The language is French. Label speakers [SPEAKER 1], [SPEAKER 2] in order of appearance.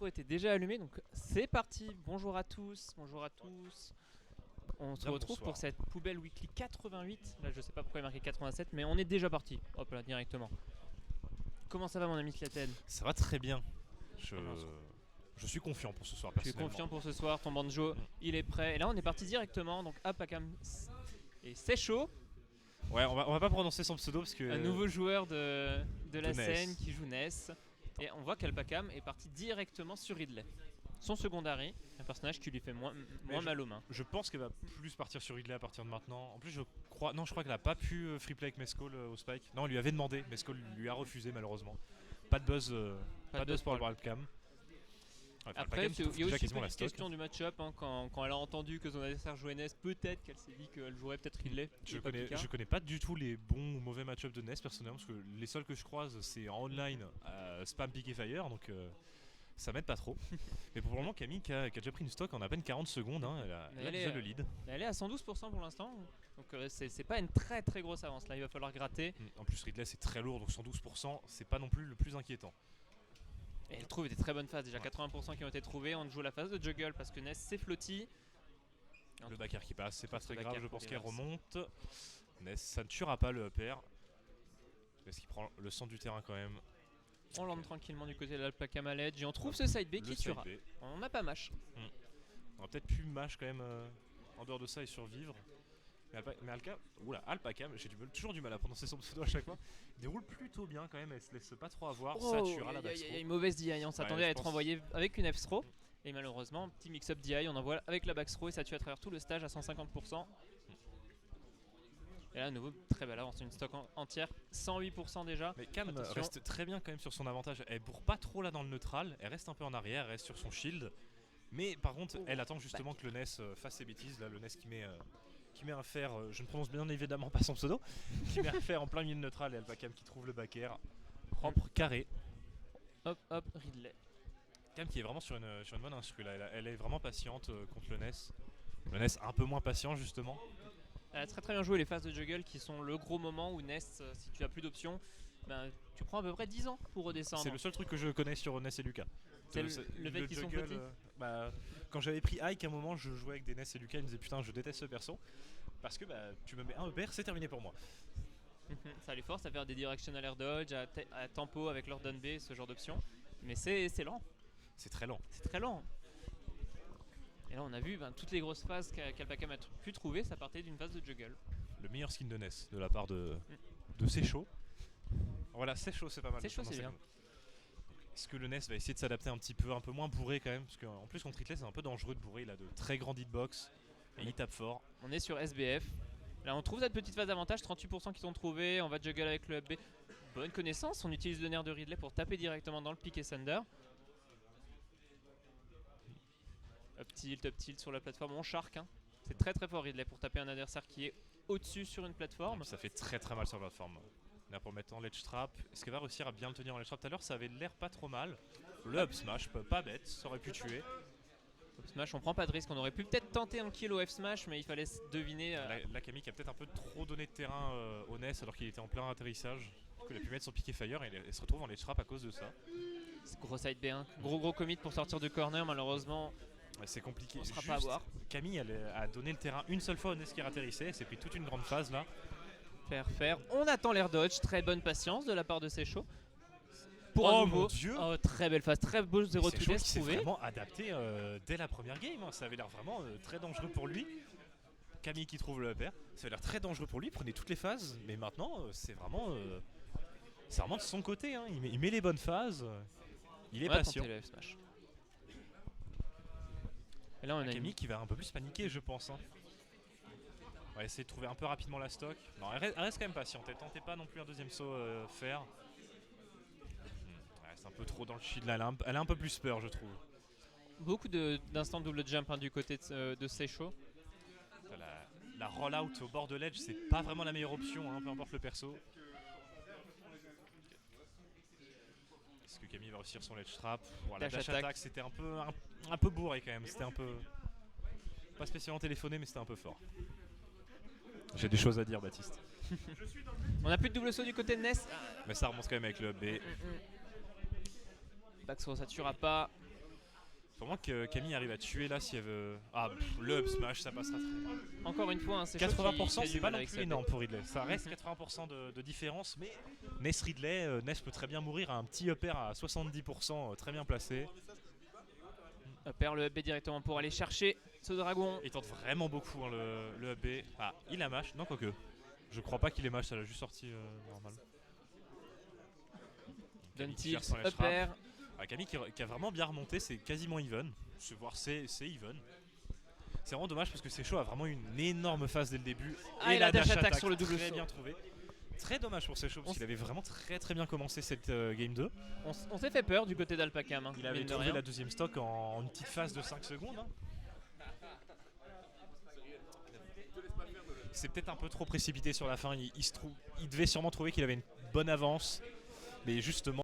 [SPEAKER 1] micro était déjà allumé, donc c'est parti. Bonjour à tous, bonjour à tous. On se retrouve pour cette Poubelle Weekly 88. Là, je sais pas pourquoi il est marqué 87, mais on est déjà parti. Hop là, directement. Comment ça va, mon ami Slaten?
[SPEAKER 2] Ça va très bien. Je suis confiant pour ce soir,
[SPEAKER 1] Tu es
[SPEAKER 2] personnellement.
[SPEAKER 1] confiant pour ce soir, ton banjo, il est prêt. Et là, on est parti directement, donc à Pacam. Et c'est chaud,
[SPEAKER 2] Ouais, on va pas prononcer son pseudo parce que.
[SPEAKER 1] un nouveau joueur de la
[SPEAKER 2] de
[SPEAKER 1] scène
[SPEAKER 2] Ness.
[SPEAKER 1] qui joue Ness. Et on voit qu'Alpacam est parti directement sur Ridley. Son secondary, un personnage qui lui fait moins mal aux mains.
[SPEAKER 2] Je pense qu'elle va plus partir sur Ridley à partir de maintenant. En plus, je crois qu'elle a pas pu free play avec Mescall au Spike. Non, on lui avait demandé. Mescall lui a refusé malheureusement. Pas de buzz, pas de buzz pour le Alpcam. Ouais,
[SPEAKER 1] Après, il y a aussi une petite question du match-up. Hein, quand elle a entendu que son adversaire jouait Ness, peut-être qu'elle s'est dit qu'elle jouerait peut-être Ridley.
[SPEAKER 2] Je connais pas du tout les bons ou mauvais match-up de Ness personnellement, parce que les seuls que je croise c'est en online spam pick et fire, donc ça m'aide pas trop. Mais pour le moment, Camille qui a déjà pris une stock en à peine 40 secondes, hein, elle a déjà le lead.
[SPEAKER 1] Elle est à 112% pour l'instant, donc c'est pas une très très grosse avance. Là, il va falloir gratter.
[SPEAKER 2] En plus, Ridley c'est très lourd, donc 112%, c'est pas non plus le plus inquiétant.
[SPEAKER 1] Et elle trouve des très bonnes phases, déjà 80% qui ont été trouvées. On joue la phase de juggle parce que Ness c'est flotti.
[SPEAKER 2] Le backer qui passe, c'est pas très grave, je pense qu'elle
[SPEAKER 1] remonte.
[SPEAKER 2] remonte. Ness, ça ne tuera pas le upper. Parce qu'il prend le centre du terrain quand même.
[SPEAKER 1] On lance tranquillement du côté de l'Alpacam à l'edge et on trouve ce side B qui tuera. On n'a pas mash.
[SPEAKER 2] On aurait peut-être pu mash quand même en dehors de ça et survivre. Mais Alpacam, j'ai toujours du mal à prononcer son pseudo à chaque fois. Il déroule plutôt bien quand même, elle se laisse pas trop avoir. Ça tuera la backthrow.
[SPEAKER 1] Il y a une mauvaise DI, on s'attendait à être envoyé avec une F-throw. Et malheureusement, petit mix-up DI, on envoie avec la backthrow et ça tue à travers tout le stage à 150%. Et là, à nouveau, très belle avance, une stock entière, 108% déjà.
[SPEAKER 2] Mais Cam reste très bien quand même sur son avantage. Elle bourre pas trop là dans le neutral, elle reste un peu en arrière, elle reste sur son shield. Mais par contre, elle attend justement que le Ness fasse ses bêtises. Là, le Ness qui met un fer, je ne prononce bien évidemment pas son pseudo, qui met un fer en plein milieu de neutral et Alpacam qui trouve le backer. Propre, carré.
[SPEAKER 1] Hop, hop, Ridley.
[SPEAKER 2] Cam qui est vraiment sur une bonne instru là, elle est vraiment patiente contre le Ness. Le Ness un peu moins patient justement.
[SPEAKER 1] Elle a très bien joué les phases de juggle qui sont le gros moment où Ness, si tu as plus d'options, ben, tu prends à peu près 10 ans pour redescendre.
[SPEAKER 2] C'est le seul truc que je connais sur Ness et Lucas.
[SPEAKER 1] C'est le fait qu'ils sont petits.
[SPEAKER 2] Quand j'avais pris Ike à un moment, je jouais avec des Ness et Lucas, il me disait putain je déteste ce perso. Parce que tu me mets un EPR, c'est terminé pour moi.
[SPEAKER 1] Ça les force à faire des directional air dodge, à tempo avec leur down B, ce genre d'options. Mais c'est lent.
[SPEAKER 2] C'est très lent.
[SPEAKER 1] C'est très lent. Et là on a vu toutes les grosses phases qu'Alpacam a pu trouver, ça partait d'une phase de juggle.
[SPEAKER 2] Le meilleur skin de Ness de la part de C'est chaud. Voilà, c'est chaud, c'est pas mal.
[SPEAKER 1] C'est chaud, c'est bien.
[SPEAKER 2] Est-ce que le Ness va essayer de s'adapter un peu moins bourré quand même? Parce qu'en plus contre Ridley c'est un peu dangereux de bourrer, il a de très grands hitbox et il tape fort.
[SPEAKER 1] On est sur SBF. Là on trouve cette petite phase d'avantage, 38% qui sont trouvés, on va juggle avec le FB. Bonne connaissance, on utilise le nerf de Ridley pour taper directement dans le pick et Thunder. Up tilt sur la plateforme, on shark. Hein. C'est très fort Ridley pour taper un adversaire qui est au-dessus sur une plateforme.
[SPEAKER 2] Ça fait très mal sur la plateforme. Là pour mettre en ledge trap, est-ce qu'elle va réussir à bien le tenir en ledge trap? Tout à l'heure ça avait l'air pas trop mal. Le up smash, pas bête, ça aurait pu tuer.
[SPEAKER 1] Up smash, on prend pas de risque, on aurait pu peut-être tenter un kill au F smash mais il fallait deviner.
[SPEAKER 2] La Camille qui a peut-être un peu trop donné de terrain au Ness alors qu'il était en plein atterrissage. Du coup il a pu mettre son piqué fire et elle se retrouve en ledge trap à cause de ça.
[SPEAKER 1] Gros side B1, gros commit pour sortir du corner malheureusement.
[SPEAKER 2] C'est compliqué.
[SPEAKER 1] On sera pas à voir.
[SPEAKER 2] Camille a donné le terrain une seule fois au Ness qui a atterrissé, elle s'est pris toute une grande phase là.
[SPEAKER 1] Faire. On attend l'air dodge, très bonne patience de la part de Secho. Pour un nouveau.
[SPEAKER 2] Mon Dieu.
[SPEAKER 1] Très belle phase, très beau 0 to death
[SPEAKER 2] s'est
[SPEAKER 1] trouvé.
[SPEAKER 2] vraiment adapté dès la première game, hein. Ça avait l'air vraiment très dangereux pour lui. Camille qui trouve le pair, ça avait l'air très dangereux pour lui, il prenait toutes les phases, mais maintenant c'est vraiment de son côté, hein. Il met les bonnes phases, il est patient.
[SPEAKER 1] Le F smash. Et là on a
[SPEAKER 2] Camille qui va un peu plus paniquer je pense, hein. On va essayer de trouver un peu rapidement la stock. Non, elle reste quand même patiente, elle tentait pas non plus un deuxième saut faire. Ouais, c'est un peu trop dans le shield là, elle a un peu plus peur je trouve.
[SPEAKER 1] Beaucoup d'instants double jump du côté de Secho.
[SPEAKER 2] La rollout au bord de l'edge c'est pas vraiment la meilleure option, hein, peu importe le perso. Est-ce que Camille va réussir son ledge trap? Voilà, dash attack c'était un peu bourré quand même, c'était un peu... Pas spécialement téléphoné mais c'était un peu fort. J'ai des choses à dire Baptiste.
[SPEAKER 1] On a plus de double saut du côté de Ness.
[SPEAKER 2] Mais ça remonte quand même avec le B.
[SPEAKER 1] Backthrow ça tuera pas.
[SPEAKER 2] Comment que Camille arrive à tuer là si elle veut. Ah, le up smash, ça passera très bien.
[SPEAKER 1] Encore une fois, hein, c'est
[SPEAKER 2] 80%,
[SPEAKER 1] du
[SPEAKER 2] c'est pas
[SPEAKER 1] mal
[SPEAKER 2] non
[SPEAKER 1] avec
[SPEAKER 2] plus
[SPEAKER 1] sa
[SPEAKER 2] énorme pour Ridley. Ça reste 80% de différence, mais Ness Ridley, Ness peut très bien mourir à un petit upper à 70%, très bien placé.
[SPEAKER 1] Upper le up B directement pour aller chercher ce dragon.
[SPEAKER 2] Il tente vraiment beaucoup hein, le up B. Ah, il a mash. Non, quoique. Je crois pas qu'il ait mash, ça l'a juste sorti normal.
[SPEAKER 1] Down
[SPEAKER 2] Camille
[SPEAKER 1] tilt, upper.
[SPEAKER 2] Camille qui a vraiment bien remonté, c'est quasiment even. Voire c'est even. C'est vraiment dommage parce que Secho a vraiment une énorme phase dès le début.
[SPEAKER 1] Ah, et la dash attack sur le double
[SPEAKER 2] très
[SPEAKER 1] saut.
[SPEAKER 2] bien trouvé. Très dommage pour Secho parce qu'il avait vraiment très bien commencé cette game 2.
[SPEAKER 1] On s'est fait peur du côté d'Alpacam. Hein,
[SPEAKER 2] Il avait trouvé la deuxième stock en une petite phase de 5 secondes. Hein. C'est peut-être un peu trop précipité sur la fin. Il devait sûrement trouver qu'il avait une bonne avance. Mais justement.